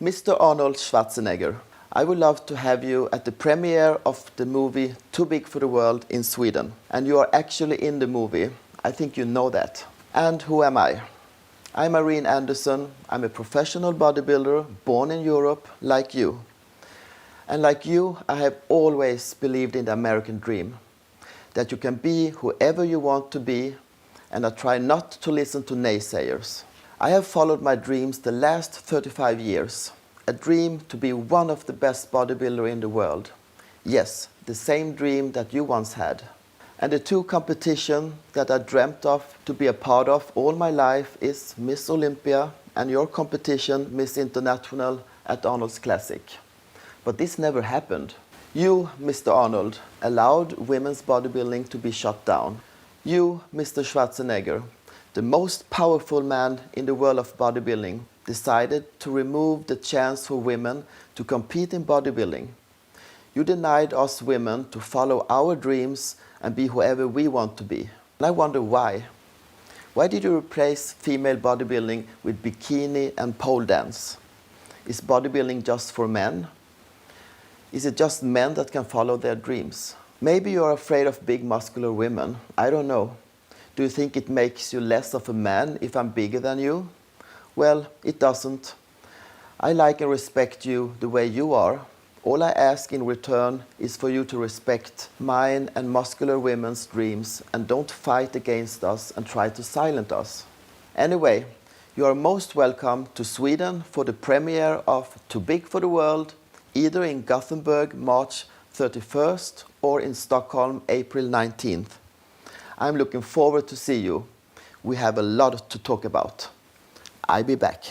Mr. Arnold Schwarzenegger, I would love to have you at the premiere of the movie Too Big for the World in Sweden. And you are actually in the movie. I think you know that. And who am I? I'm Irene Andersen. I'm a professional bodybuilder born in Europe, like you. And like you, I have always believed in the American dream. That you can be whoever you want to be, and I try not to listen to naysayers. I have followed my dreams the last 35 years. A dream to be one of the best bodybuilders in the world. Yes, the same dream that you once had. And the two competitions that I dreamt of to be a part of all my life is Miss Olympia and your competition, Miss International at Arnold's Classic. But this never happened. You, Mr. Arnold, allowed women's bodybuilding to be shut down. You, Mr. Schwarzenegger, the most powerful man in the world of bodybuilding, decided to remove the chance for women to compete in bodybuilding. You denied us women to follow our dreams and be whoever we want to be. And I wonder why. Why did you replace female bodybuilding with bikini and pole dance? Is bodybuilding just for men? Is it just men that can follow their dreams? Maybe you're afraid of big muscular women. I don't know. Do you think it makes you less of a man if I'm bigger than you? Well, it doesn't. I like and respect you the way you are. All I ask in return is for you to respect mine and muscular women's dreams and don't fight against us and try to silence us. Anyway, you are most welcome to Sweden for the premiere of Too Big for the World, either in Gothenburg, March 31st or in Stockholm, April 19th. I'm looking forward to see you. We have a lot to talk about. I'll be back.